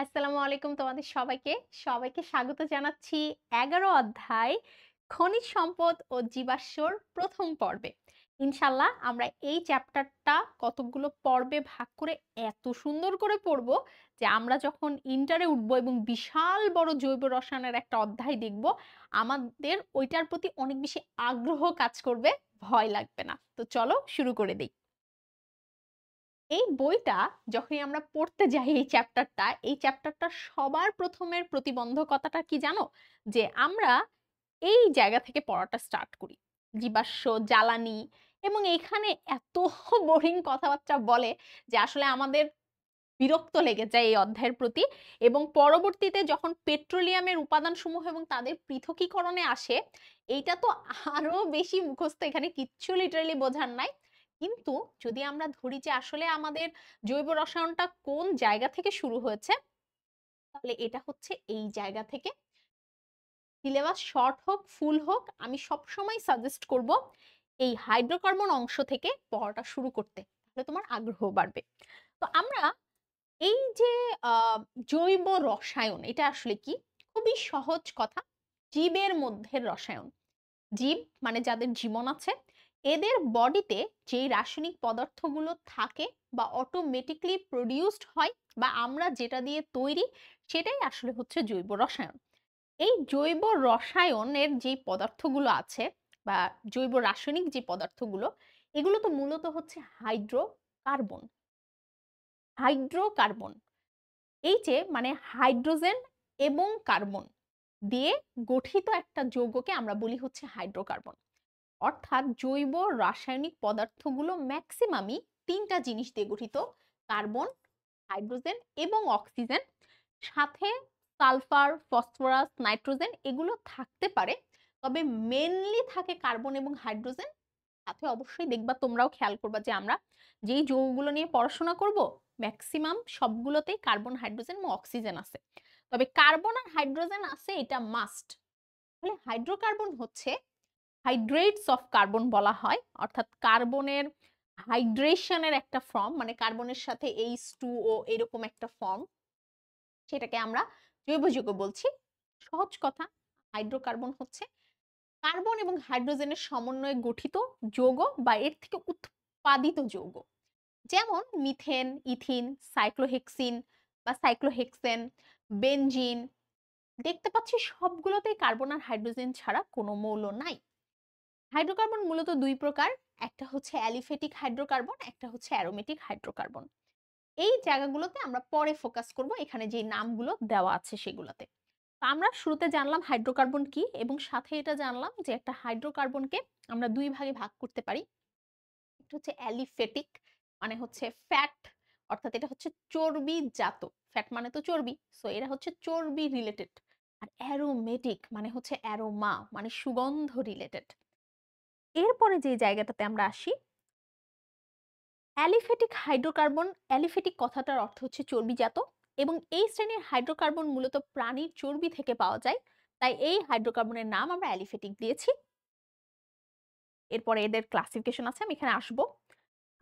আসসালামু আলাইকুম তোমাদের সবাইকে স্বাগত জানাচ্ছি ১১ অধ্যায় খনিজ সম্পদ ও জীবাশ্মর প্রথম পর্বে। ইনশাল্লাহ আমরা এই চ্যাপ্টারটা কতগুলো পর্বে ভাগ করে এত সুন্দর করে পড়বো যে আমরা যখন ইন্টারে উঠবো এবং বিশাল বড় জৈব রসায়নের একটা অধ্যায় দেখব, আমাদের ওইটার প্রতি অনেক বেশি আগ্রহ কাজ করবে, ভয় লাগবে না। তো চলো শুরু করে দিই। এই বইটা যখনই আমরা পড়তে যাই এই চ্যাপ্টারটা সবার প্রথমের প্রতিবন্ধকতাটা কি জানো? যে আমরা এই জায়গা থেকে পড়াটা স্টার্ট করি। জীবাশ্ম, জ্বালানি এবং এইখানে এত বোরিং কথাবার্তা বলে যে আসলে আমাদের বিরক্ত লেগে যায় এই অধ্যায়ের প্রতি। এবং পরবর্তীতে যখন পেট্রোলিয়ামের উপাদানসমূহ এবং তাদের পৃথকীকরণে আসে, এইটা তো আরো বেশি মুখস্থ, এখানে কিচ্ছু লিটারালি বোঝার নাই। কিন্তু যদি আমরা ধরি যে আসলে আমাদের জৈব রসায়নটা কোন জায়গা থেকে শুরু হয়েছে, তাহলে এটা হচ্ছে এই জায়গা থেকে। সিলেবাস শর্ট হোক ফুল হোক, আমি সবসময় সাজেস্ট করব এই হাইড্রোকার্বন অংশ থেকে পড়াটা শুরু করতে, তাহলে তোমার আগ্রহ বাড়বে। তো আমরা এই যে আহ, জৈব রসায়ন, এটা আসলে কি? খুবই সহজ কথা। জীবের মধ্যে রসায়ন। জীব মানে যাদের জীবন আছে, এদের বডিতে যেই রাসায়নিক পদার্থগুলো থাকে বা অটোমেটিকলি প্রডিউসড হয় বা আমরা যেটা দিয়ে তৈরি, সেটাই আসলে হচ্ছে জৈব রসায়ন। এই জৈব রসায়নের যে পদার্থগুলো আছে বা জৈব রাসায়নিক যে পদার্থগুলো, এগুলো তো মূলত হচ্ছে হাইড্রোকার্বন। হাইড্রোকার্বন এই যে মানে হাইড্রোজেন এবং কার্বন দিয়ে গঠিত একটা যৌগকে আমরা বলি হচ্ছে হাইড্রোকার্বন। অর্থাৎ জৈব রাসায়নিক পদার্থগুলো ম্যাক্সিমামই তিনটা জিনিস দিয়ে গঠিত: কার্বন, হাইড্রোজেন এবং অক্সিজেন। সাথে সালফার, ফসফরাস, নাইট্রোজেন এগুলো থাকতে পারে, তবে মেনলি থাকে কার্বন এবং হাইড্রোজেন। সাথে অবশ্যই দেখবা, তোমরাও খেয়াল করবা যে আমরা যেই যৌগগুলো নিয়ে পড়াশোনা করব, ম্যাক্সিমাম সবগুলোতেই কার্বন, হাইড্রোজেন এবং অক্সিজেন আছে। তবে কার্বন আর হাইড্রোজেন আছে, এটা মাস্ট। তাহলে হাইড্রোকার্বন হচ্ছে হাইড্রেটস অফ কার্বন বলা হয়, অর্থাৎ কার্বনের হাইড্রেশনের একটা ফর্ম, মানে কার্বনের সাথে H2O এরকম একটা ফর্ম, সেটাকে আমরা জৈব যৌগ বলছি। সহজ কথা, হাইড্রোকার্বন হচ্ছে কার্বন এবং হাইড্রোজেনের সমন্বয়ে গঠিত যৌগ বা এর থেকে উৎপাদিত যৌগ। যেমন মিথেন, ইথিন, সাইক্লোহেক্সিন বা সাইক্লোহেক্সেন, বেনজিন। দেখতে পাচ্ছি সবগুলোতেই কার্বন আর হাইড্রোজেন ছাড়া কোনো মৌল নাই। হাইড্রোকার্বন মূলত দুই প্রকার, একটা হচ্ছে অ্যালিফেটিক হাইড্রোকার্বন, একটা হচ্ছে অ্যারোমেটিক হাইড্রোকার্বন। এই জায়গাগুলোতে আমরা পরে ফোকাস করব, এখানে যে নামগুলো দেওয়া আছে সেগুলোতে। তো আমরা শুরুতে জানলাম হাইড্রোকার্বন কি, এবং সাথে এটা জানলাম যে একটা হাইড্রোকার্বনকে আমরা দুই ভাগে ভাগ করতে পারি। একটা হচ্ছে অ্যালিফেটিক, মানে হচ্ছে ফ্যাট, অর্থাৎ এটা হচ্ছে চর্বি জাত। ফ্যাট মানে তো চর্বি, সো এরা হচ্ছে চর্বি রিলেটেড। আর অ্যারোমেটিক মানে হচ্ছে অ্যারোমা, মানে সুগন্ধ রিলেটেড। এরপরে যে জায়গাটাতে আমরা আসি, অ্যালিফেটিক হাইড্রোকার্বন। অ্যালিফেটিক কথাটার অর্থ হচ্ছে চর্বিজাত, এবং এই শ্রেণীর হাইড্রোকার্বন মূলত প্রাণীর চর্বি থেকে পাওয়া যায়, তাই এই হাইড্রোকার্বনের নাম আমরা অ্যালিফেটিক দিয়েছি। এরপরে এদের ক্লাসিফিকেশন আছে, আমি এখানে আসবো।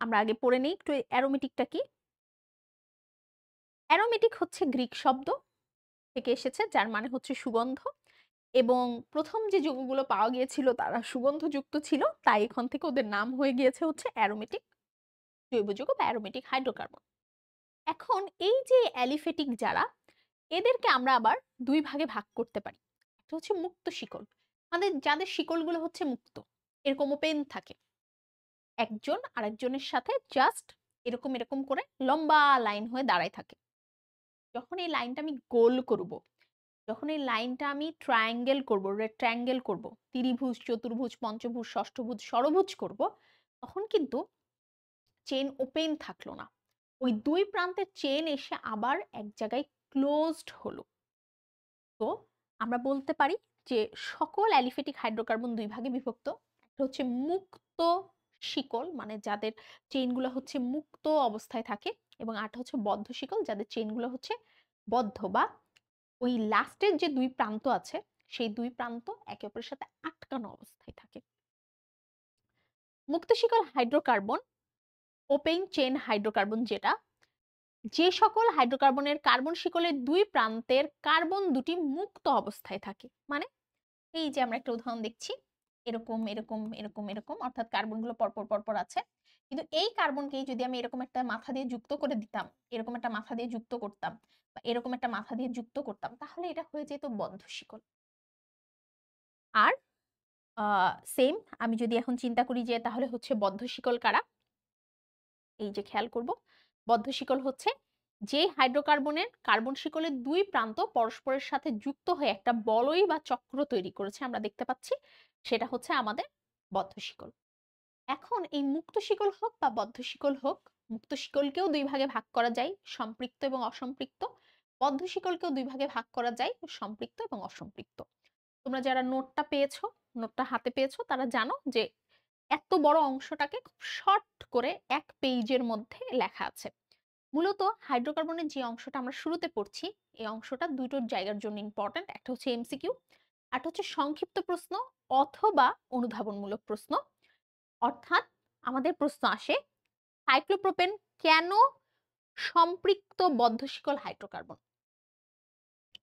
আমরা আগে পড়ে নিই একটু অ্যারোমেটিকটা কি। অ্যারোমেটিক হচ্ছে গ্রিক শব্দ থেকে এসেছে, যার মানে হচ্ছে সুগন্ধ, এবং প্রথম যে যৌগগুলো পাওয়া গিয়েছিল তারা সুগন্ধযুক্ত ছিল, তাই এখান থেকে ওদের নাম হয়ে গিয়েছে হচ্ছে অ্যারোমেটিক জৈব যৌগ বা অ্যারোমেটিক হাইড্রোকার্বন। এখন এই যে অ্যালিফেটিক যারা, এদেরকে আমরা আবার দুই ভাগে ভাগ করতে পারি। একটা হচ্ছে মুক্ত শিকল, আমাদের যাদের শিকলগুলো হচ্ছে মুক্ত, এরকম ওপেন থাকে, একজন আরেকজনের সাথে জাস্ট এরকম এরকম করে লম্বা লাইন হয়ে দাঁড়ায় থাকে। যখন এই লাইনটা আমি গোল করব, যখন এই লাইনটা আমি ট্রায়াঙ্গেল করব, রেক্ট্যাঙ্গেল করব, ত্রিভুজ, চতুর্ভুজ, পঞ্চভুজ, ষষ্ঠভুজ, ষড়ভুজ করব, তখন কিন্তু চেন ওপেন থাকলো না, ওই দুই প্রান্তের চেন এসে আবার এক জায়গায় ক্লোজড হলো। তো আমরা বলতে পারি যে সকল অ্যালিফেটিক হাইড্রোকার্বন দুই ভাগে বিভক্ত। একটা হচ্ছে মুক্ত শিকল, মানে যাদের চেইনগুলো হচ্ছে মুক্ত অবস্থায় থাকে, এবং আরেকটা হচ্ছে বদ্ধ শিকল, যাদের চেইনগুলো হচ্ছে বদ্ধ, বা ওই লাস্টের যে দুই প্রান্ত আছে সেই দুই প্রান্ত একে অপরের সাথে আটকানো অবস্থায় থাকে। মুক্ত শিকল হাইড্রোকার্বন, ওপেন চেইন হাইড্রোকার্বন যেটা, যে সকল হাইড্রোকার্বনের কার্বন শিকলের দুই প্রান্তের কার্বন দুটি মুক্ত অবস্থায় থাকে, মানে এই যে আমরা একটা উদাহরণ দেখছি, এরকম এরকম এরকম এরকম, অর্থাৎ কার্বনগুলো পরপর পরপর আছে, কিন্তু এই কার্বনকেই যদি আমি এরকম একটা মাথা দিয়ে যুক্ত করে দিতাম, এরকম একটা মাথা দিয়ে যুক্ত করতাম, বা এরকম একটা মাথা দিয়ে যুক্ত করতাম, তাহলে এটা হয়ে যেত বদ্ধ শিকল। আর সেম আমি যদি এখন চিন্তা করি যে তাহলে হচ্ছে বদ্ধ শিকল কারা, এই যে খেয়াল করব, বদ্ধ শিকল হচ্ছে যে হাইড্রোকার্বনের কার্বন শিকলের দুই প্রান্ত পরস্পরের সাথে যুক্ত হয়ে একটা বলয় বা চক্র তৈরি করেছে, আমরা দেখতে পাচ্ছি, সেটা হচ্ছে আমাদের বদ্ধ শিকল। এখন এই মুক্ত শিকল হোক বা বদ্ধ শিকল হোক, মুক্ত শিকলকেও দুই ভাগে ভাগ করা যায়, সম্পৃক্ত এবং অসম্পৃক্ত। বদ্ধ শিকলকেও দুই ভাগে ভাগ করা যায়, সম্পৃক্ত এবং অসম্পৃক্ত। তোমরা যারা নোটটা পেয়েছো, নোটটা হাতে পেয়েছো, তারা জানো যে এত বড় অংশটাকে খুব শর্ট করে এক পেজের মধ্যে লেখা আছে। মূলত হাইড্রোকার্বনের যে অংশটা আমরা শুরুতে পড়ছি, এই অংশটা দুটো জায়গার জন্য ইম্পর্টেন্ট। একটা হচ্ছে এমসিকিউ, আর হচ্ছে সংক্ষিপ্ত প্রশ্ন অথবা অনুধাবনমূলক প্রশ্ন। অর্থাৎ আমাদের প্রশ্ন আসে, সাইক্লোপ্রোপেন কেন সম্পৃক্ত বদ্ধশিকল হাইড্রোকার্বন,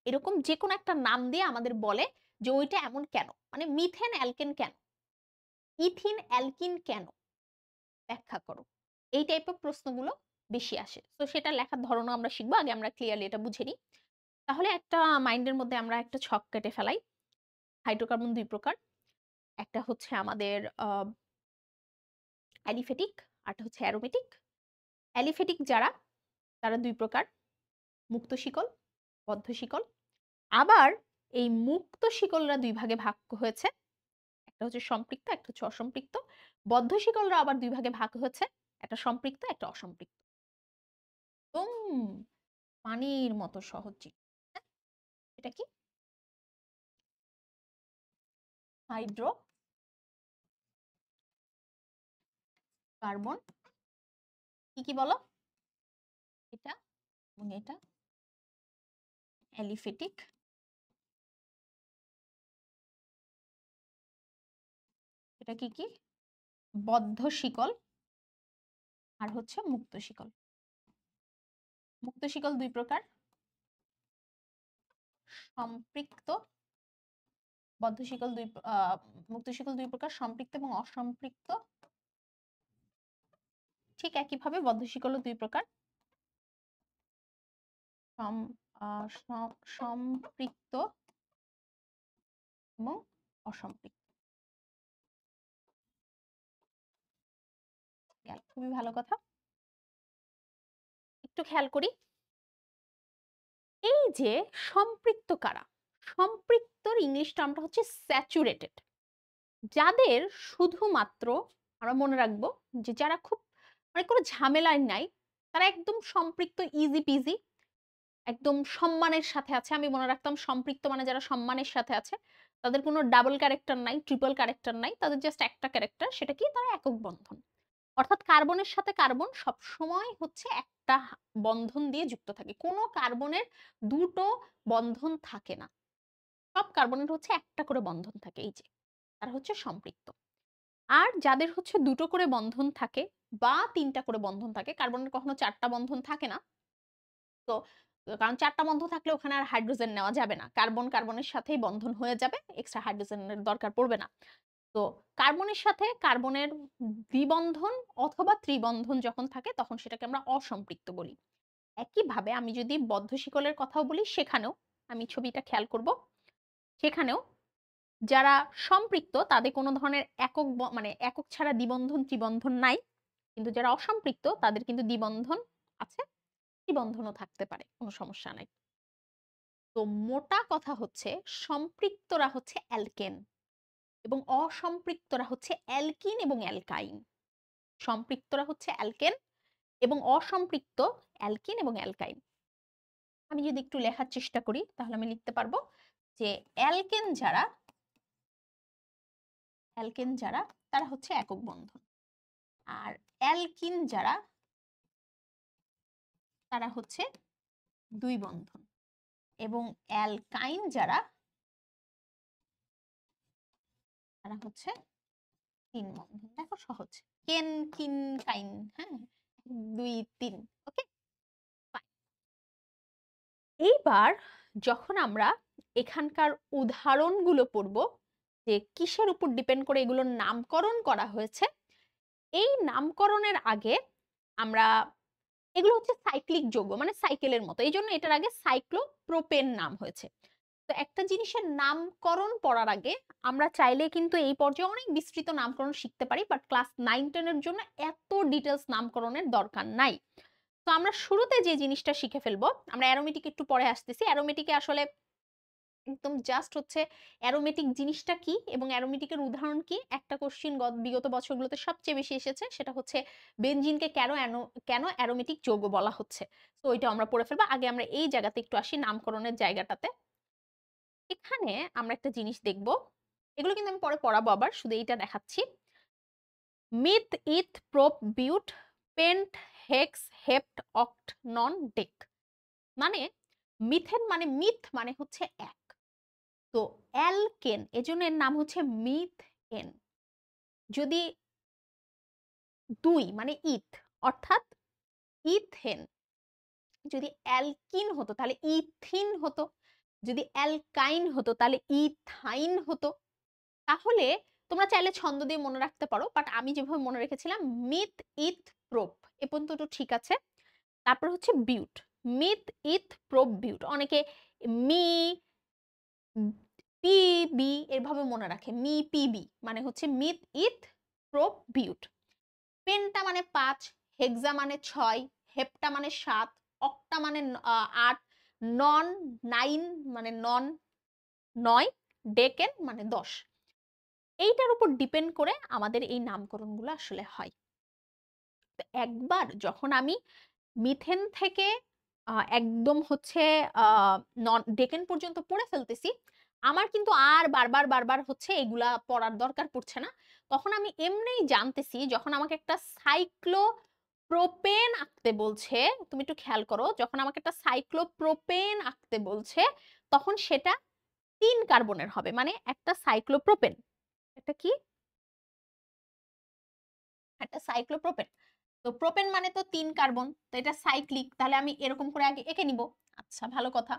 এরকম যে কোনো একটা নাম দিয়ে আমাদের বলে যে ওইটা এমন কেন, মানে মিথেন অ্যালকেন কেন, ইথিন অ্যালকিন কেন, ব্যাখ্যা করো। এই টাইপের প্রশ্নগুলো বেশি আসে, তো সেটা লেখার ধরনও আমরা শিখবো। আগে আমরা ক্লিয়ারলি এটা বুঝে নিই। তাহলে একটা মাইন্ডের মধ্যে আমরা একটা ছক কেটে ফেলাই। হাইড্রোকার্বন দুই প্রকার, একটা হচ্ছে আমাদের অ্যালিফেটিক, আরটা হচ্ছে অ্যারোমেটিক। অ্যালিফেটিক যারা, তারা দুই প্রকার, মুক্ত শিকল, বদ্ধ শিকল। আবার এই মুক্ত শিকলরা দুই ভাগে ভাগ হয়েছে, একটা হচ্ছে সম্পৃক্ত, একটা হচ্ছে অসম্পৃক্ত। বদ্ধ শিকলরা আবার দুই ভাগে ভাগ হয়েছে, একটা সম্পৃক্ত, একটা অসম্পৃক্ত। একদম পানির মতো সহজ জিনিস। হ্যাঁ? এটা কি হাইড্রো কার্বন, কি কি বলো, এটা এবং এটা অ্যালিফেটিক, এটা কি কি বদ্ধ শিকল, আর হচ্ছে মুক্ত শিকল। মুক্ত শিকল দুই প্রকার, সম্পৃক্ত, বদ্ধ শিকল দুই মুক্ত শিকল দুই প্রকার, সম্পৃক্ত এবং অসম্পৃক্ত। ঠিক একইভাবে বদ্ধ শিকলও দুই প্রকার, সম্পৃক্ত এবং অসম্পৃক্ত। খুবই ভালো কথা। একটু খেয়াল করি, এই যে সম্পৃক্ত কারা, সম্পৃক্তর ইংলিশ টার্মটা হচ্ছে স্যাচুরেটেড। যাদের শুধুমাত্র আমরা মনে রাখবো যে যারা খুব মানে কোনো ঝামেলায় নাই, তারা একদম সম্পৃক্ত, ইজি পিজি, একদম সম্মানের সাথে আছে। আমি মনে রাখতাম সম্পৃক্ত মানে যারা সম্মানের সাথে আছে, তাদের কোনো ডাবল ক্যারেক্টার নাই, ট্রিপল ক্যারেক্টার নাই, তাদের জাস্ট একটা ক্যারেক্টার, সেটা কি, তারা একক বন্ধন। অর্থাৎ কার্বনের সাথে কার্বন সব সময় হচ্ছে একটা বন্ধন দিয়ে যুক্ত থাকে, কোনো কার্বনের দুটো বন্ধন থাকে না, সব কার্বনের হচ্ছে একটা করে বন্ধন থাকে, এই যে তারা হচ্ছে সম্পৃক্ত। আর যাদের হচ্ছে দুটো করে বন্ধন থাকে বা তিনটা করে বন্ধন থাকে, কার্বনের কখনো চারটা বন্ধন থাকে না, তো কারণ চারটা বন্ধন থাকলে ওখানে আর হাইড্রোজেন নেওয়া যাবে না, কার্বন কার্বনের সাথেই বন্ধন হয়ে যাবে, এক্সট্রা হাইড্রোজেনের দরকার পড়বে না। তো কার্বনের সাথে কার্বনের দ্বিবন্ধন অথবা ত্রিবন্ধন যখন থাকে, তখন সেটাকে আমরা অসম্পৃক্ত বলি। একইভাবে আমি যদি বদ্ধ শিকলের কথাও বলি, সেখানেও আমি ছবিটা খেয়াল করব, সেখানেও যারা সম্পৃক্ত তাদের কোনো ধরনের একক মানে একক ছাড়া দ্বিবন্ধন ত্রিবন্ধন নাই, কিন্তু যারা অসম্পৃক্ত তাদের কিন্তু দ্বিবন্ধন আছে, ত্রিবন্ধনও থাকতে পারে, কোনো সমস্যা নাই। তো মোটা কথা হচ্ছে সম্পৃক্তরা হচ্ছে অ্যালকেন এবং অসম্পৃক্তরা হচ্ছে অ্যালকিন এবং অ্যালকাইন। সম্পৃক্তরা হচ্ছে অ্যালকেন এবং অসম্পৃক্ত অ্যালকিন এবং অ্যালকাইন। আমি যদি একটু লেখার চেষ্টা করি তাহলে আমি লিখতে পারবো যে অ্যালকেন যারা, অ্যালকেন যারা তারা হচ্ছে একক বন্ধন, আর অ্যালকিন যারা তারা হচ্ছে দুই বন্ধন, এবং অ্যালকাইন যারা তারা হচ্ছে তিন বন্ধন। দেখো সহজ, কেন কিন কাইন, হ্যাঁ, দুই তিন, ওকে এইবার যখন আমরা এখানকার উদাহরণগুলো পড়ব যে কিসের উপর ডিপেন্ড করে এগুলোর নামকরণ করা হয়েছে, এই নামকরণের আগে আমরা, এগুলো হচ্ছে সাইক্লিক যৌগ মানে সাইকেলের মতো, এই জন্য এটার আগে সাইক্লোপ্রোপেন নাম হয়েছে। তো একটা জিনিসের নামকরণ পড়ার আগে আমরা চাইলে কিন্তু এই পর্যায়ে অনেক বিস্তৃত নামকরণ শিখতে পারি, বাট ক্লাস 9-10 এর জন্য এত ডিটেলস নামকরণের দরকার নাই। তো আমরা শুরুতে যে জিনিসটা শিখে ফেলবো, আমরা অ্যারোমেটিক একটু পরে আসতেছি। অ্যারোমেটিকে আসলে একদম জাস্ট হচ্ছে অ্যারোমেটিক জিনিসটা কি এবং অ্যারোমেটিকের উদাহরণ কি, একটা কোশ্চিন বিগত বছরগুলোতে সবচেয়ে বেশি এসেছে, সেটা হচ্ছে বেনজিনকে কেন অ্যারোমেটিক যৌগ বলা হচ্ছে। তো ওইটা আমরা পড়ে ফেলবো। আগে আমরা এই জায়গাতে একটু আসি, নামকরণের জায়গাটাতে। এখানে আমরা একটা জিনিস দেখব, এগুলো কিন্তু আমি পরে পড়াবো, আবার শুধু এইটা দেখাচ্ছি। মিথ, ইথ, প্রোপ, বিউট, পেন্ট, হেক্স, হেপ্ট, অক্ট, নন, ডেক। মানে মিথেন মানে মিথ মানে হচ্ছে এক, তো অ্যালকেন এজন্য এর নাম হচ্ছে মিথেন। যদি দুই মানে ইথ অর্থাৎ ইথেন, যদি অ্যালকিন হতো তাহলে ইথিন হতো, যদি অ্যালকাইন হতো তাহলে ইথাইন হতো। তাহলে তোমরা চাইলে ছন্দ দিয়ে মনে রাখতে পারো, বাট আমি যেভাবে মনে রেখেছিলাম মিথ, ইথ, প্রোপ এ পর্যন্ত তো ঠিক আছে। তারপর হচ্ছে বিউট, মিথ, ইথ, প্রোপ, বিউট। অনেকে মি পিবি এভাবে মনে রাখে, মি পিবি মানে হচ্ছে মিথ, ইথ, প্রোপ, বিউট। পেন্টা মানে 5, হেক্সা মানে 6, হেপ্টা মানে 7, অক্টা মানে 8, নন 9 মানে নন 9, ডেকেন মানে 10। এইটার উপর ডিপেন্ড করে আমাদের এই নামকরণগুলো আসলে হয়। তো একবার যখন আমি মিথেন থেকে একদম হচ্ছে নন ডেকেন পর্যন্ত পড়ে ফেলতেছি, আমার কিন্তু আর বারবার বারবার হচ্ছে এগুলা পড়ার দরকার পড়ছে না। তখন আমি এমনিই জানতেছি, যখন আমাকে একটা সাইক্লোপ্রোপেন আঁকতে বলছে, তুমি একটু খেয়াল করো, যখন আমাকে একটা সাইক্লোপ্রোপেন আঁকতে বলছে তখন সেটা 3 কার্বনের হবে, মানে একটা সাইক্লোপ্রোপেন, এটা কি একটা সাইক্লোপ্রোপেন। তো প্রোপেন মানে তো 3 কার্বন, তো এটা সাইক্লিক, তাহলে আমি এরকম করে আগে এঁকে নিব। আচ্ছা ভালো কথা।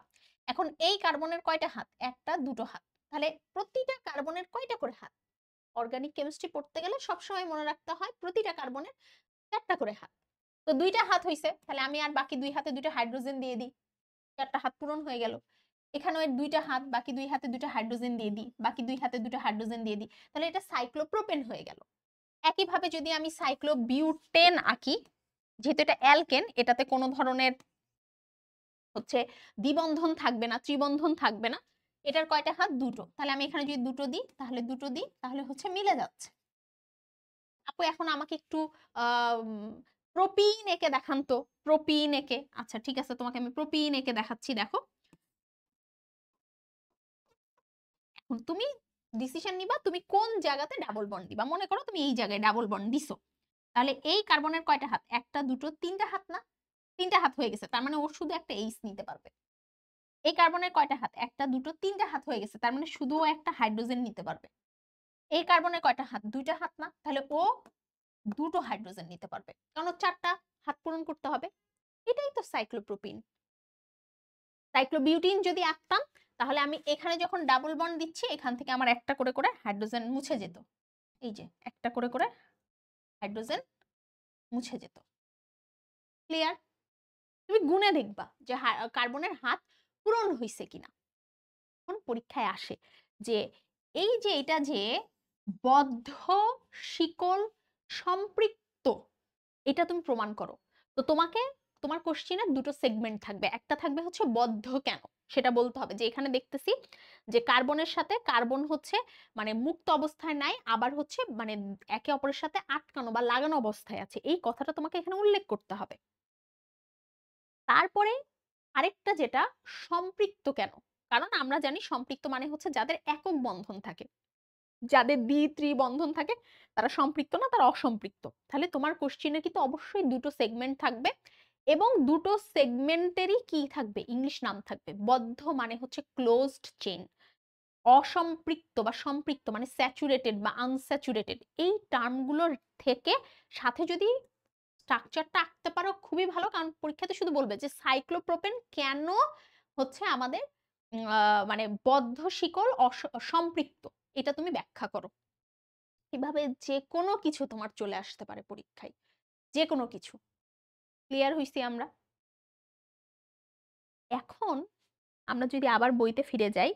এখন এই কার্বনের কয়টা হাত? একটা, দুটো হাত। তাহলে প্রতিটা কার্বনের কয়টা করে হাত? অর্গানিক কেমিস্ট্রি পড়তে গেলে সবসময় মনে রাখতে হয় প্রতিটা কার্বনের 4টা করে হাত। তো 2টা হাত হইছে, তাহলে আমি আর বাকি 2 হাতে 2টা হাইড্রোজেন দিয়ে দিই, 4টা হাত পূরণ হয়ে গেল। এখানেও 2টা হাত, বাকি 2 হাতে 2টা হাইড্রোজেন দিয়ে দিই, বাকি 2 হাতে 2টা হাইড্রোজেন দিয়ে দিই, তাহলে এটা সাইক্লোপ্রোপেন হয়ে গেল। একইভাবে যদি আমি সাইক্লোবিউটেন আঁকি, যেহেতু এটা অ্যালকেন, এটাতে কোনো ধরনের হচ্ছে দ্বিবন্ধন থাকবে না, ত্রিবন্ধন থাকবে না, এটার কয়টা হাত? দুটো। তাহলে আমি এখানে যদি দুটো দিই তাহলে হচ্ছে মিলে যাচ্ছে। আপু এখন আমাকে একটু প্রোপিন একে দেখান তো, প্রোপিন একে। আচ্ছা ঠিক আছে, তোমাকে আমি প্রোপিন একে দেখাচ্ছি, দেখো। এখন তুমি ডিসিশন নিবা তুমি কোন জায়গাতে ডাবল বন্ড দিবা। মনে করো তুমি এই জায়গায় ডাবল বন্ড দিছো, তাহলে এই কার্বনের কয়টা হাত? একটা, দুটো, 3টা হাত না? 3টা হাত হয়ে গেছে, তার মানে ও শুধু একটা এইচ নিতে পারবে। এই কার্বনের কয়টা হাত? একটা, দুটো, 3টা হাত হয়ে গেছে, তার মানে শুধু ও একটা হাইড্রোজেন নিতে পারবে। এই কার্বনের কয়টা হাত? 2টা হাত না? তাহলে ও দুটো হাইড্রোজেন নিতে পারবে, কারণ 4টা হাত পূরণ করতে হবে। এটাই তো সাইক্লোপ্রোপিন। সাইক্লোবিউটিন যদি আঁকতাম, তাহলে আমি এখানে যখন ডাবল বন্ড দিচ্ছি এখান থেকে আমার একটা করে করে হাইড্রোজেন মুছে যেত, এই যে একটা করে করে হাইড্রোজেন মুছে যেত। ক্লিয়ার? তুমি গুণে দেখবা যে কার্বনের হাত পূরণ হয়েছে কিনা। এখন পরীক্ষায় আসে যে এই যে এটা যে বদ্ধ শিকল সম্পৃক্ত, এটা তুমি প্রমাণ করো। তো তোমাকে তোমার কোশ্চেনে দুটো সেগমেন্ট থাকবে, একটা থাকবে হচ্ছে বদ্ধ কেন, সেটা বলতে হবে যে এখানে দেখতেছি যে কার্বনের সাথে কার্বন হচ্ছে মানে মুক্ত অবস্থায় নাই, আবার হচ্ছে মানে একে অপরের সাথে আটকানো বা লাগানো অবস্থায় আছে, এই কথাটা তোমাকে এখানে উল্লেখ করতে হবে। তারপরে আরেকটা যেটা সম্পৃক্ত কেন, কারণ আমরা জানি সম্পৃক্ত মানে হচ্ছে যাদের একক বন্ধন থাকে, যাদের দ্বি-ত্রি-বন্ধন থাকে তারা সম্পৃক্ত না, তারা অসম্পৃক্ত। তাহলে তোমার কোশ্চেনে কিন্তু অবশ্যই দুটো সেগমেন্ট থাকবে এবং দুটো সেগমেন্টেরই কি থাকবে? ইংলিশ নাম থাকবে। বদ্ধ মানে হচ্ছে ক্লোজড চেইন, অসম্পৃক্ত বা সম্পৃক্ত মানে স্যাচুরেটেড বা আনস্যাচুরেটেড। এই টার্মগুলোর থেকে সাথে যদি স্ট্রাকচারটা আঁকতে পারো খুবই ভালো, কারণ পরীক্ষাতে শুধু বলবে যে সাইক্লোপ্রোপেন কেন হচ্ছে আমাদের মানে বদ্ধ শিকল সম্পৃক্ত। এটা তুমি ব্যাখ্যা করো। এভাবে যেকোনো কিছু তোমার চলে আসতে পারে পরীক্ষায়। যেকোনো কিছু। ক্লিয়ার হইছি আমরা? এখন আমরা যদি আবার বইতে ফিরে যাই,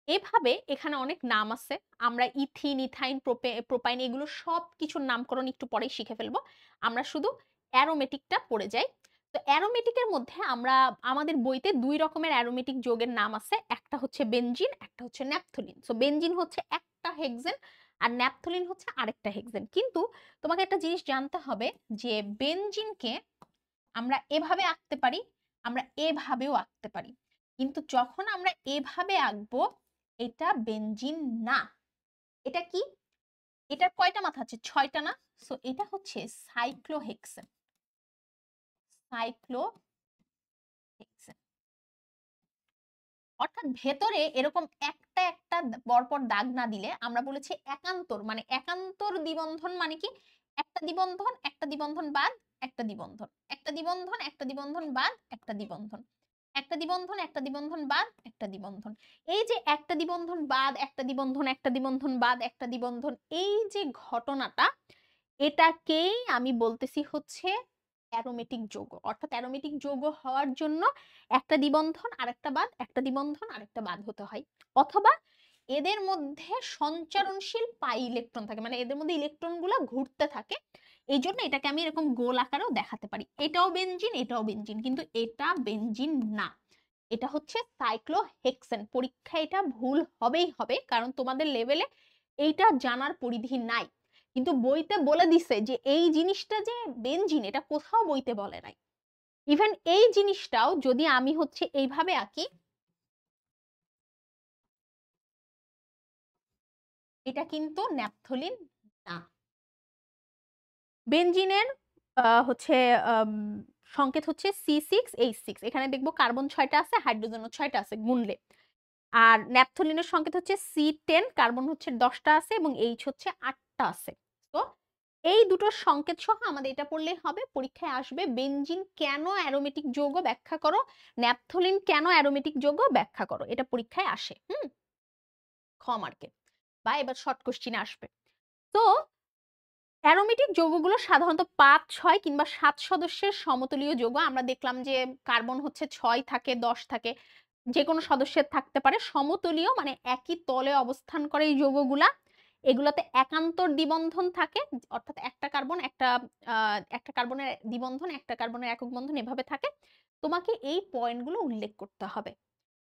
এভাবে এখানে অনেক নাম আছে। আমরা ইথিন, ইথাইন, প্রোপাইন এগুলো সবকিছুর নামকরণ একটু পরেই শিখে ফেলবো। আমরা শুধু অ্যারোমেটিকটা পড়ে যাই। তো অ্যারোমেটিকের মধ্যে আমরা আমাদের বইতে ২ রকমের অ্যারোমেটিক যৌগের নাম আছে। একটা হচ্ছে বেনজিন, একটা হচ্ছে ন্যাপথলিন। সো বেনজিন হচ্ছে একটা হেক্সেন আর ন্যাপথলিন হচ্ছে আরেকটা হেক্সেন। কিন্তু তোমাকে একটা জিনিস জানতে হবে যে বেনজিনকে আমরা এভাবে আঁকতে পারি, আমরা এভাবেও আঁকতে পারি। কিন্তু যখন আমরা এভাবে আঁকবো এটা বেনজিন না। এটা কি? এটার কয়টা মাথা আছে? ৬টা না? সো এটা হচ্ছে সাইক্লোহেক্সেন। সাইক্লোহেক্সেন অর্থাৎ ভেতরে এরকম একটা একটা পরপর দাগ না দিলে আমরা বলেছি একান্তর, মানে একান্তর দ্বিবন্ধন মানে কি? একটা দ্বিবন্ধন, একটা দ্বিবন্ধন বাদ একটা দ্বিবন্ধন, একটা দ্বিবন্ধন, একটা দ্বিবন্ধন বাদ একটা দ্বিবন্ধন, একটা দ্বিবন্ধন, একটা দ্বিবন্ধন বাদ একটা দ্বিবন্ধন। এই যে একটা দ্বিবন্ধন বাদ একটা দ্বিবন্ধন, একটা দ্বিবন্ধন বাদ একটা দ্বিবন্ধন, এই যে ঘটনাটা, এটাকেই আমি বলতেছি হচ্ছে অ্যারোমেটিক যৌগ। অর্থাৎ অ্যারোমেটিক যৌগ হওয়ার জন্য একটা দ্বিবন্ধন আরেকটা বাদ, একটা দ্বিবন্ধন আরেকটা বাদ হতে হয়। অথবা এদের মধ্যে সঞ্চারণশীল পাই ইলেকট্রন থাকে, মানে এদের মধ্যে ইলেকট্রনগুলো ঘুরতে থাকে। এই জন্য এটাকে আমি এরকম গোল আকারেও দেখাতে পারি। এটাও বেনজিন, এটাও বেনজিন, কিন্তু এটা বেনজিন না। এটা হচ্ছে সাইক্লোহেক্সেন। পরীক্ষায় এটা ভুল হবেই হবে, কারণ তোমাদের লেভেলে এইটা জানার পরিধি নাই। কিন্তু বইতে বলে দিছে যে এই জিনিসটা যে বেনজিন, এটা কোথাও বইতে বলে নাই। ইভেন এই জিনিসটাও যদি আমি হচ্ছে এইভাবে আঁকি, এটা কিন্তু ন্যাপথলিন না। বেনজিনের হচ্ছে আম, সংকেত হচ্ছে C6H6। এখানে দেখবো কার্বন 6টা আছে, হাইড্রোজেনও 6টা আছে গুনলে। আর ন্যাপথলিনের সংকেত হচ্ছে C10, কার্বন হচ্ছে 10টা আছে এবং H হচ্ছে 8টা আছে। তো এই দুটো সংকেত সহ আমাদের এটা পড়লেই হবে। পরীক্ষায় আসবে বেনজিন কেন অ্যারোমেটিক যৌগ ব্যাখ্যা করো, ন্যাপথলিন কেন অ্যারোমেটিক যৌগ ব্যাখ্যা করো, এটা পরীক্ষায় আসে। খ মার্কে বা এবার শর্ট কোশ্চিনে আসবে। তো অ্যারোমেটিক যৌগগুলো সাধারণত ৫, ৬ কিংবা ৭ সদস্যের সমতলীয় যৌগ। আমরা দেখলাম যে কার্বন হচ্ছে ৬ থাকে, 10 থাকে, যে কোনো সদস্যের থাকতে পারে। সমতলীয় মানে একই তলে অবস্থান করে এই যৌগগুলা। এগুলোতে একান্তর দ্বিবন্ধন থাকে, অর্থাৎ একটা কার্বন একটা কার্বনের দ্বিবন্ধন, একটা কার্বনের একক বন্ধন এভাবে থাকে। তোমাকে এই পয়েন্টগুলো উল্লেখ করতে হবে।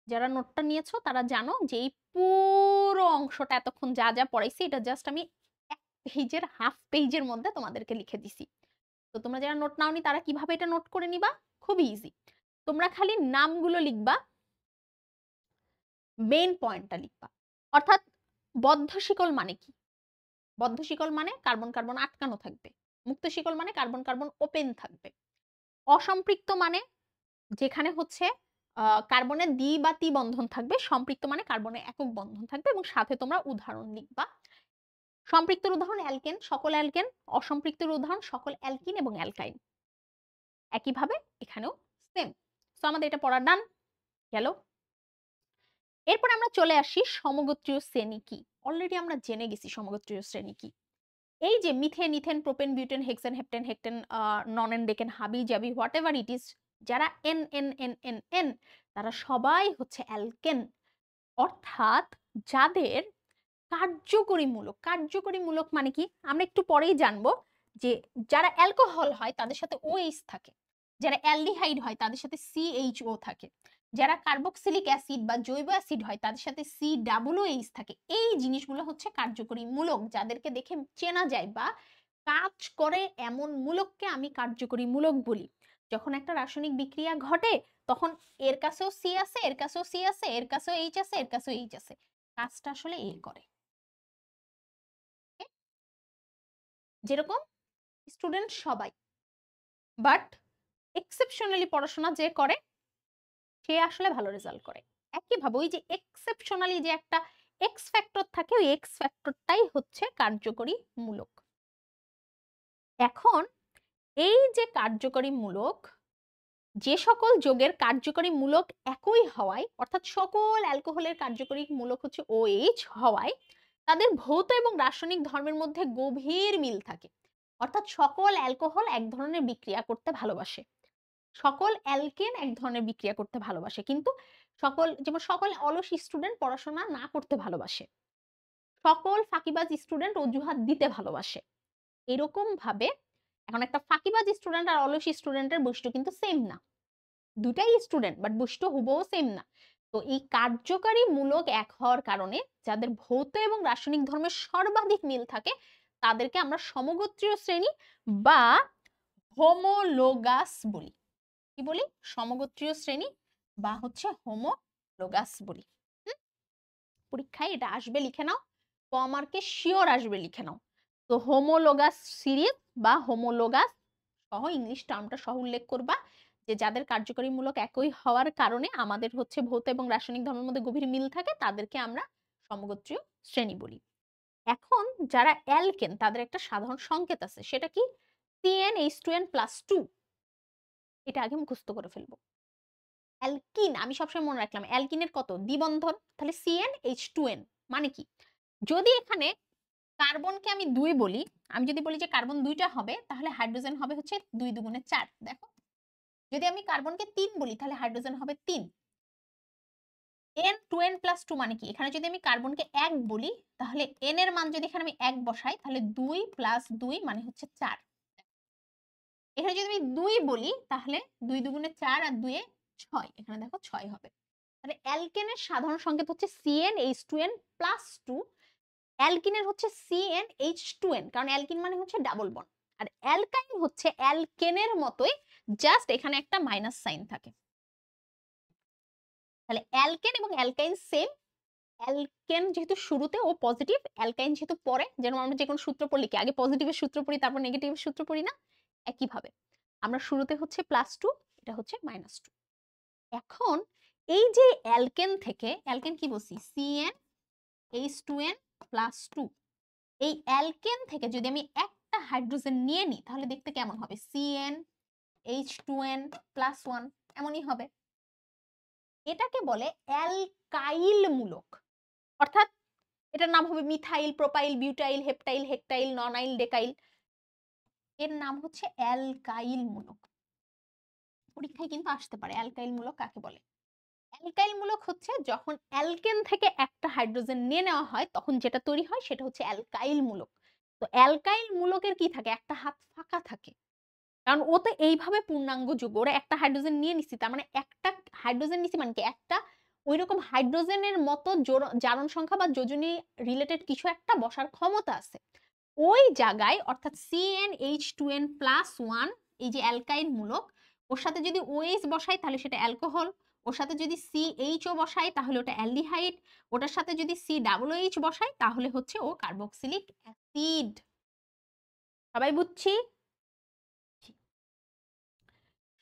যারা নোটটা নিয়েছো তারা জানো যে এই পুরো অংশটা এতক্ষণ যা যা পড়াইছি এটা জাস্ট আমি এক পেজের, হাফ পেজের মধ্যে তোমাদেরকে লিখে দিছি। তো তোমরা যারা নোট নাওনি তারা কিভাবে এটা নোট করে নিবা? খুবই ইজি। তোমরা খালি নামগুলো লিখবা, মেইন পয়েন্টটা লিখবা। অর্থাৎ বদ্ধ শিকল মানে কি? বদ্ধ শিকল মানে কার্বন কার্বন আটকানো থাকবে। মুক্ত শিকল মানে কার্বন কার্বন ওপেন থাকবে। অসম্পৃক্ত মানে যেখানে হচ্ছে কার্বনের দ্বি বা ত্রি বন্ধন থাকবে। সম্পৃক্ত মানে কার্বনের একক বন্ধন থাকবে এবং সাথে তোমরা উদাহরণ লিখবা। সম্পৃক্তের উদাহরণ অ্যালকেন, সকল অ্যালকেন। অসম্পৃক্তের উদাহরণ সকল অ্যালকিন এবং অ্যালকাইন। একইভাবে এখানেও সেম। সো আমাদের এটা পড়া ডান গেল। এরপর আমরা চলে আসি সমগোত্রীয় শ্রেণী কি। অলরেডি আমরা জেনে গেছি সমগোত্রীয় শ্রেণী কি। এই যে methane, ethane, propane, butane, hexane, heptane, হেক্টেন, ননেন, ডেকেন, হাবি জাবি, হোয়াট এভার ইট ইজ, যারা N N N N N, তারা সবাই হচ্ছে অ্যালকেন। অর্থাৎ যাদের কার্যকরীমূলক, কার্যকরীমূলক মানে কি আমরা একটু পরেই জানবো। যে যারা অ্যালকোহল হয় তাদের সাথে OH থাকে, যারা অ্যালডিহাইড হয় তাদের সাথে CHO থাকে, যারা কার্বক্সিলিক অ্যাসিড বা জৈব অ্যাসিড হয় তাদের সাথে COOH থাকে। এই জিনিসগুলো হচ্ছে কার্যকরী মূলক, যাদেরকে দেখে চেনা যায় বা কাজ করে এমন মূলককে আমি কার্যকরী মূলক বলি। যখন একটা রাসায়নিক বিক্রিয়া ঘটে তখন এর কাছেও C আছে, এর কাছেও C আছে, এর কাছেও H আছে, এর কাছেও H আছে, কাজটা আসলে এ করে। যেরকম স্টুডেন্ট সবাই, বাট এক্সেপশনালি পড়াশোনা যে করে সে আসলে ভালো রেজাল্ট করে। একইভাবে ওই যে এক্সেপশনালি যে একটা এক্স ফ্যাক্টর থাকে, ওই এক্স ফ্যাক্টরটাই হচ্ছে কার্যকরী মূলক। এখন এই যে কার্যকরী মূলক, যে সকল যৌগের কার্যকরী মূলক একই হওয়ায়, অর্থাৎ সকল অ্যালকোহলের কার্যকরী মূলক হচ্ছে OH হওয়ায় তাদের ভৌত এবং রাসায়নিক ধর্মের মধ্যে গভীর মিল থাকে। অর্থাৎ সকল অ্যালকোহল এক ধরনের বিক্রিয়া করতে ভালোবাসে, সকল অ্যালকেন এক ধরনের বিক্রিয়া করতে ভালোবাসে, কিন্তু যেমন সকল অলস স্টুডেন্ট পড়াশোনা না করতে ভালোবাসে, সকল ফাঁকিবাজ স্টুডেন্ট অজুহাত দিতে ভালোবাসে। এরকম ভাবে এখন একটা ফাঁকিবাজ স্টুডেন্ট আর অলস স্টুডেন্টের বৈশিষ্ট্য কিন্তু সেম না, দুটাই স্টুডেন্ট বাট বৈশিষ্ট্য হুবহু সেম না। তো এই কার্যকারী মূলক এক হওয়ার কারণে যাদের ভৌত এবং রাসায়নিক ধর্মের সর্বাধিক মিল থাকে তাদেরকে আমরা সমগোত্রীয় শ্রেণী বা হোমোলোগাস বলি। কি বলি? সমগোত্রীয় শ্রেণী বা হচ্ছে হোমোলোগাস বলি। পরীক্ষায় এটা আসবে, লিখে নাও, কমার্কে শিওর আসবে, লিখে নাও। তো হোমোলোগাস সিরিজ বা হোমোলোগাস সহ ইংলিশ টার্মটা সহ উল্লেখ করবা, যে যাদের কার্যকরী মূলক একই হওয়ার কারণে আমাদের হচ্ছে ভৌত এবং রাসায়নিক ধর্মের মধ্যে গভীর মিল থাকে তাদেরকে আমরা সমগোত্রীয় শ্রেণী বলি। এখন যারা অ্যালকেন তাদের একটা সাধারণ সংকেত আছে, সেটা কি? CnH2n+2। এটা আগে মুখস্থ করে ফেলবো। অ্যালকিন আমি সবসময় মনে রাখলাম, অ্যালকিনের কত দ্বিবন্ধন, তাহলে CnH2n মানে কি? যদি এখানে কার্বনকে আমি 2 বলি, আমি যদি বলি যে কার্বন 2টা হবে, তাহলে হাইড্রোজেন হবে হচ্ছে 2 দুগুণে 4। দেখো, যদি আমি কার্বনকে 3 বলি তাহলে হাইড্রোজেন হবে 3। N2n+2 মানে কি? এখানে যদি আমি কার্বনকে 1 বলি তাহলে n এর মান যদি এখানে আমি 1 বসাই তাহলে 2 + 2 মানে হচ্ছে 4। এখানে যদি আমি 2 বলি তাহলে 2 দুগুণে 4 আর 2 এ 6, এখানে দেখো 6 হবে। তাহলে অ্যালকেনের সাধারণ সংকেত হচ্ছে CnH2n+2, অ্যালকিনের হচ্ছে CnH2n, কারণ অ্যালকিন মানে হচ্ছে ডাবল বন্ড, আর অ্যালকাইন হচ্ছে অ্যালকেনের মতোই, জাস্ট এখানে একটা মাইনাস সাইন থাকে। তাহলে অ্যালকেন এবং অ্যালকাইন সেম। অ্যালকেন যেহেতু শুরুতে ও পজিটিভ, অ্যালকাইন যেহেতু পরে, যেন আমরা যে কোনো সূত্র পড়লে কি আগে পজিটিভের সূত্র পড়ি তারপর নেগেটিভের সূত্র পড়ি না, একইভাবে আমরা শুরুতে হচ্ছে +2, এটা হচ্ছে -2। এখন এই যে অ্যালকেন থেকে, অ্যালকেন কি বলছি? CnH2n+2। এই অ্যালকেন থেকে যদি আমি একটা হাইড্রোজেন নিয়ে নিই তাহলে দেখতে কেমন হবে? CnH2n+1 এমনই হবে। এটাকে বলে অ্যালকাইল মূলক, অর্থাৎ এটার নাম হবে মিথাইল, প্রোপাইল, বিউটাইল, হেপটাইল, হেক্টাইল, ননাইল, ডেকাইল। এর নাম হচ্ছে অ্যালকাইল মূলক। পরীক্ষায় কিন্তু আসতে পারে অ্যালকাইল মূলক কাকে বলে। অ্যালকাইল মূলক হচ্ছে যখন অ্যালকেন থেকে একটা হাইড্রোজেন নিয়ে নেওয়া হয় তখন যেটা তৈরি হয় সেটা হচ্ছে অ্যালকাইল মূলক। তো অ্যালকাইল মূলকের কি থাকে? একটা হাত ফাঁকা থাকে, কারণ ও তো এইভাবে পূর্ণাঙ্গ যৌগ, ওরা একটা হাইড্রোজেন নিয়ে নিছি, তার মানে একটা হাইড্রোজেন নিছি মানে কি একটা ওইরকম হাইড্রোজেনের মতো জারণ সংখ্যা বা যোজনী রিলেটেড কিছু একটা বসার ক্ষমতা আছে ওই জায়গায়, অর্থাৎ CnH2n+1 এই যে অ্যালকাইল মূলক, ওর সাথে যদি OH বসাই তাহলে সেটা অ্যালকোহল, ওর সাথে যদি CHO বসাই তাহলে ওটা অ্যালডিহাইড, ওটার সাথে যদি COOH বসাই তাহলে হচ্ছে ও কার্বক্সিলিক অ্যাসিড। সবাই বুঝছি?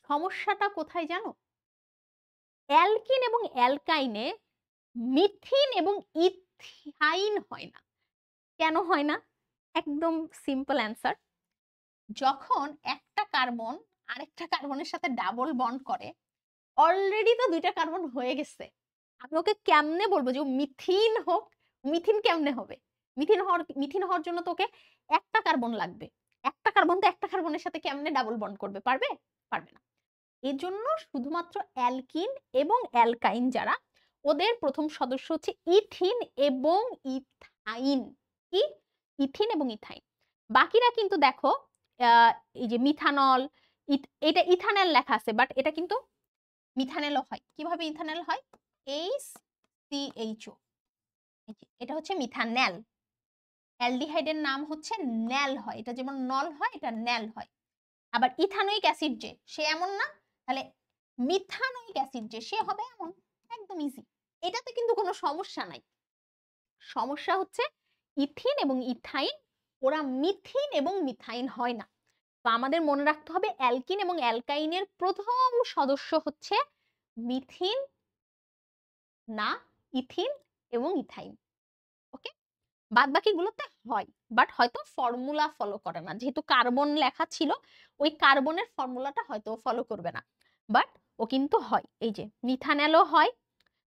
সমস্যাটা কোথায় জানো? অ্যালকিন এবং অ্যালকাইনে মিথিন এবং ইথাইন হয় না। কেন হয় না? একদম সিম্পল অ্যান্সার। যখন একটা কার্বন আরেকটা কার্বনের সাথে ডাবল বন্ড করে, অলরেডি তো 2টা কার্বন হয়ে গেছে, আমি ওকে কেমনে বলবো যে মিথিন হোক? মিথিন কেমনে হবে? মিথিন হওয়ার জন্য তোকে একটা কার্বন লাগবে, একটা কার্বন তো একটা কার্বনের সাথে কেমনে ডাবল বন্ড করবে? পারবে? পারবে না। এজন্য শুধুমাত্র অ্যালকিন এবং অ্যালকাইন যারা, ওদের প্রথম সদস্য হচ্ছে ইথিন এবং ইথাইন। কি? ইথিন এবং ইথাইন। বাকিরা কিন্তু দেখো এই যে মিথানল, এটা ইথানল লেখা আছে বাট এটা কিন্তু মিথানেলও হয়। কিভাবে ইথানল হয়? HCHO, এটা হচ্ছে মিথানেল। অ্যালডিহাইডের নাম হচ্ছে ন্যাল হয়, এটা যেমন নল হয় এটা ন্যাল হয়। আবার ইথানোইক অ্যাসিড যে সে এমন না, তাহলে মিথানোইক অ্যাসিড যে সে হবে এমন। একদম ইজি, এটাতে কিন্তু কোনো সমস্যা নাই। সমস্যা হচ্ছে ইথিন এবং ইথাইন, ওরা মিথিন এবং মিথাইন হয় না। তো আমাদের মনে রাখতে হবে অ্যালকিন এবং অ্যালকাইনের প্রথম সদস্য হচ্ছে মিথিন না ইথিন এবং ইথাইন। ওকে, বাদ বাকিগুলোতে হয় বাট হয়তো ফর্মুলা ফলো করে না, যেহেতু কার্বন লেখা ছিল ওই কার্বনের ফর্মুলাটা হয়তো ফলো করবে না। বাট ও কিন্তু হয়। এই যে মিথানেলও হয়,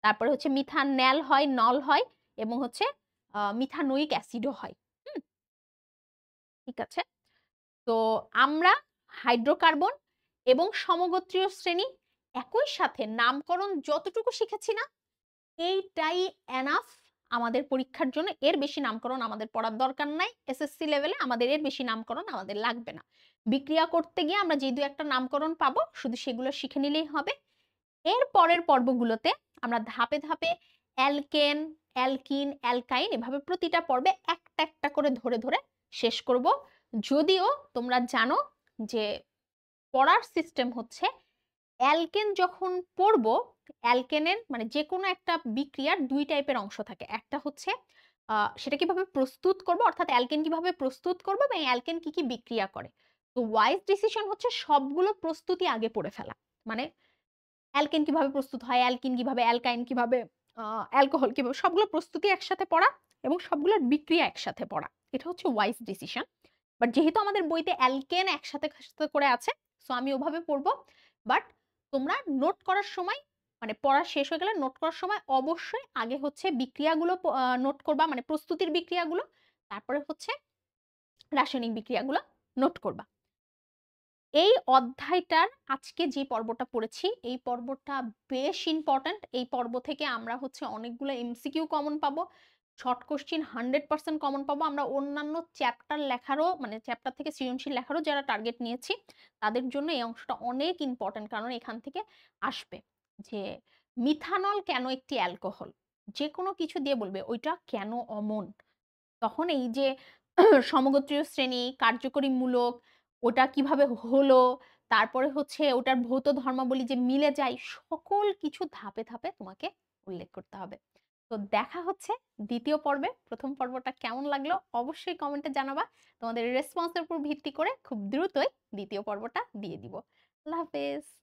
তারপরে হচ্ছে মিথানেল হয়, নল হয় এবং হচ্ছে মিথানোয়িক অ্যাসিডও হয়। হুম? ঠিক আছে? তো আমরা হাইড্রোকার্বন এবং সমগোত্রীয় শ্রেণী একই সাথে নামকরণ যতটুকু শিখেছি না, এইটাই এনাফ আমাদের পরীক্ষার জন্য। এর বেশি নামকরণ আমাদের পড়ার দরকার নাই। এসএসসি লেভেলে আমাদের এর বেশি নামকরণ আমাদের লাগবে না। বিক্রিয়া করতে গিয়ে আমরা যে ২-১ টা নামকরণ পাবো, শুধু সেগুলো শিখে নিলেই হবে। এর পরের পর্বগুলোতে আমরা ধাপে, ধাপে অ্যালকেন, অ্যালকিন, অ্যালকাইন এভাবে প্রতিটা পর্বে একটা, একটা করে ধরে, ধরে শেষ করব। যদিও তোমরা জানো যে পড়ার সিস্টেম হচ্ছে অ্যালকেন যখন পড়বো, অ্যালকেনের মানে যেকোনো একটা বিক্রিয়ার ২ টাইপের অংশ থাকে। একটা হচ্ছে সেটা কিভাবে প্রস্তুত করব, অর্থাৎ অ্যালকেন কিভাবে প্রস্তুত করব এবং অ্যালকেন কি, কি বিক্রিয়া করে। তো ওয়াইজ ডিসিশন হচ্ছে সবগুলো প্রস্তুতি আগে পড়ে ফেলা। মানে অ্যালকেন কিভাবে প্রস্তুত হয়, অ্যালকিন কিভাবে, অ্যালকাইন কিভাবে, অ্যালকোহল কিভাবে, সবগুলো প্রস্তুতি একসাথে পড়া এবং সবগুলোর বিক্রিয়া একসাথে পড়া। এটা হচ্ছে ওয়াইজ ডিসিশন। বাট যেহেতু আমাদের বইতে অ্যালকেন একসাথে সাথে করে আছে, সো আমি ওভাবে পড়বো। বাট তোমরা নোট করার সময় মানে পড়া শেষ হয়ে গেলে নোট করার সময় অবশ্যই আগে হচ্ছে বিক্রিয়াগুলো নোট করবা, মানে প্রস্তুতির বিক্রিয়াগুলো। তারপরে হচ্ছে রাসায়নিক বিক্রিয়াগুলো নোট করবা। এই অধ্যায়টার আজকে যে পর্বটা পড়েছি, এই পর্বটা বেশ ইম্পোর্টেন্ট। এই পর্ব থেকে আমরা হচ্ছে অনেকগুলো এমসিকিউ কমন পাবো। শর্ট কোয়েশ্চেন 100% কমন পাবো। আমরা অন্যান্য চ্যাপ্টার লেখারও মানে চ্যাপ্টার থেকে সৃজনশীল লেখারও যারা টার্গেট নিয়েছি, তাদের জন্য এই অংশটা অনেক ইম্পোর্টেন্ট। কারণ এখান থেকে আসবে যে মিথানল কেন একটি অ্যালকোহল? যেকোনো কিছু দিয়ে বলবে ওইটা কেন অমন? তখন এই যে সমগোত্রীয় শ্রেণী, কার্যকরী মূলক, ওটা কিভাবে হলো, তারপরে হচ্ছে ওটার ভৌত ধর্মাবলী যে মিলে যায়, সকল কিছু ধাপে, ধাপে তোমাকে উল্লেখ করতে হবে। তো দেখা হচ্ছে ২য় পর্বে। ১ম পর্বটা কেমন লাগলো অবশ্যই কমেন্টে জানাবা। তোমাদের রেসপন্স এর উপর ভিত্তি করে খুব দ্রুতই ২য় পর্বটা দিয়ে দিব। আল্লাহ হাফেজ।